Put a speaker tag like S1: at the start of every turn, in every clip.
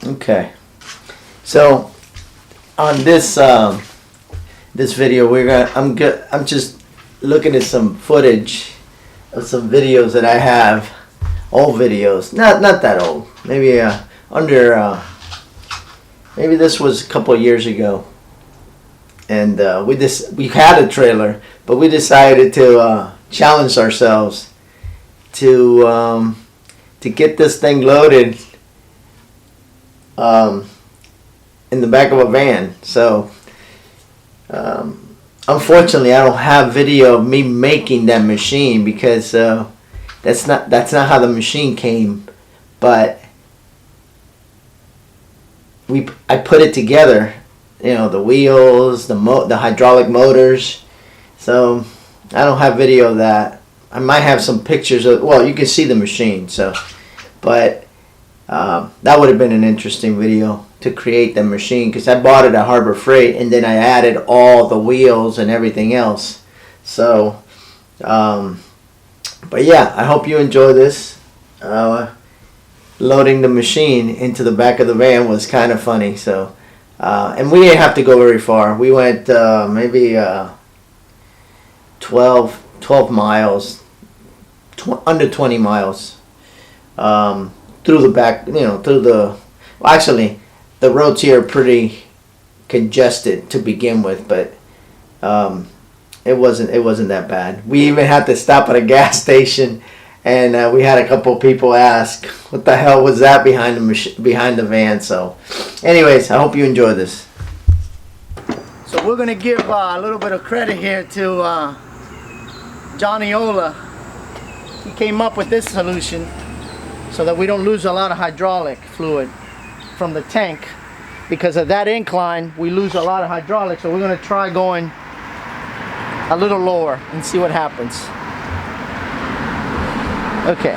S1: Okay, so on this this video, I'm just looking at some footage of some videos that I have, old videos, not that old, maybe maybe this was a couple of years ago, and we had a trailer, but we decided to challenge ourselves to get this thing loaded in the back of a van. So unfortunately, I don't have video of me making that machine because that's not how the machine came. But I put it together, the wheels, the hydraulic motors. So I don't have video of that. I might have some pictures of. Well, you can see the machine. So, but that would have been an interesting video to create the machine, because I bought it at Harbor Freight and then I added all the wheels and everything else. So, but yeah, I hope you enjoy this. Loading the machine into the back of the van was kind of funny. So, and we didn't have to go very far. We went maybe 12 miles, under 20 miles. Through the back, actually, the roads here are pretty congested to begin with, but it wasn't that bad. We even had to stop at a gas station, and we had a couple of people ask, "What the hell was that behind the van?" So, anyways, I hope you enjoy this. So we're gonna give a little bit of credit here to Johnny Ola. He came up with this solution so that we don't lose a lot of hydraulic fluid from the tank. Because of that incline, we lose a lot of hydraulic, so we're going to try going a little lower and see what happens. Okay.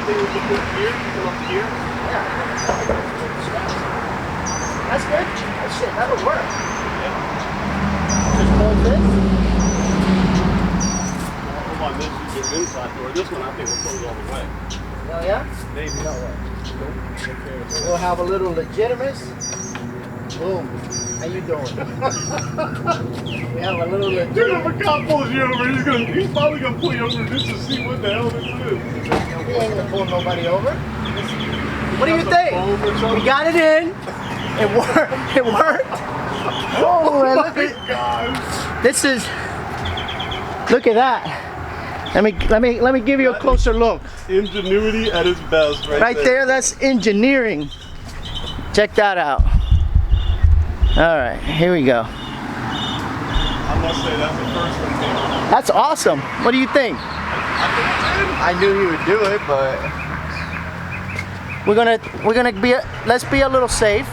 S2: anything we can put here? Come up here?
S1: Yeah. That's good. That shit, that'll work.
S2: Yeah.
S1: Just hold this.
S2: Hold on, this is your inside door. This one I think will close all the way.
S1: Oh yeah?
S2: Maybe.
S1: No way. We'll have a little legitimacy. Boom. How you doing? We have a little
S2: Dude, if a cop pulls you over, he's probably gonna pull you over just to see what the hell this is.
S1: He ain't gonna pull nobody over. What do you think? We got it in. It worked. It worked. Oh, man, look at
S2: God.
S1: this is. Look at that. Let me give you a closer look.
S2: Ingenuity at its best,
S1: Right there, that's engineering. Check that out. All right, here we go.
S2: I must say that's the first one.
S1: That's awesome. What do you think?
S3: I knew you would do it, but
S1: We're gonna be let's be a little safe.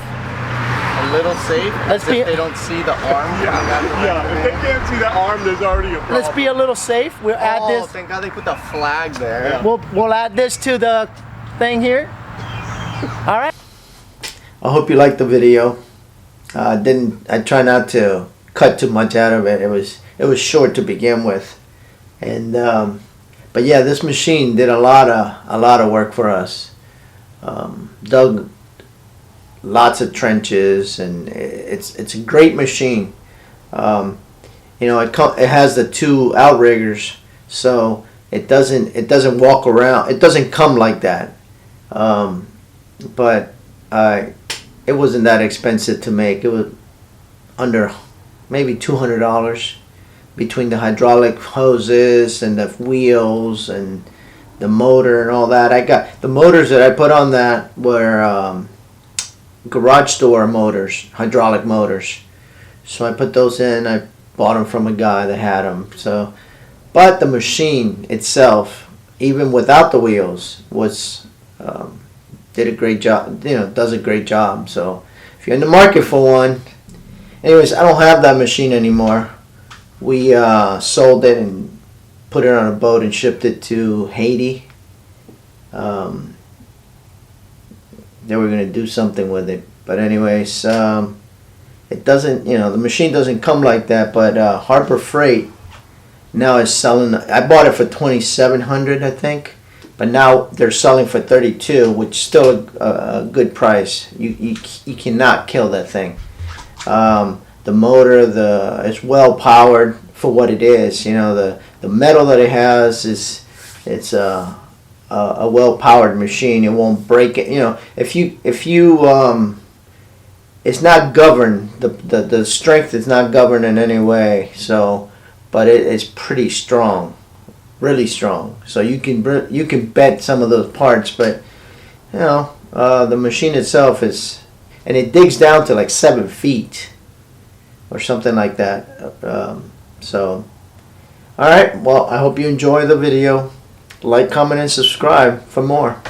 S3: a little safe.
S1: Let's
S3: As
S1: be-
S3: if they don't see the arm coming out the
S2: Yeah, if they can't see that arm, there's already a problem.
S1: Let's be a little safe. We'll add
S3: Oh,
S1: this.
S3: thank God they put the flag there.
S2: Yeah.
S1: We'll add this to the thing here. All right. I hope you liked the video. I try not to cut too much out of it. It was short to begin with, and but yeah, this machine did a lot of work for us. Dug lots of trenches, and it's a great machine. You know, it has the two outriggers, so it doesn't walk around. It doesn't come like that. But it wasn't that expensive to make. It was under maybe $200 between the hydraulic hoses and the wheels and the motor and all that. I got the motors that I put on that were garage door motors, hydraulic motors. So I put those in. I bought them from a guy that had them. So, but the machine itself, even without the wheels, was did a great job. You know, does a great job. So if you're in the market for one, anyways, I don't have that machine anymore. We sold it and put it on a boat and shipped it to Haiti. They were going to do something with it, but anyways, it doesn't. You know, the machine doesn't come like that. But Harbor Freight now is selling. I bought it for $2,700, I think, but now they're selling for $32,000, which is still a good price. You cannot kill that thing. The motor, it's well powered for what it is. You know, the metal that it has it's a well powered machine. It won't break it. You know, if you it's not governed. The strength is not governed in any way. So, but it is pretty strong, really strong. So you can bet some of those parts, but you know the machine itself is, and it digs down to like 7 feet. Or something like that. So, all right. Well, I hope you enjoy the video. Like, comment, and subscribe for more.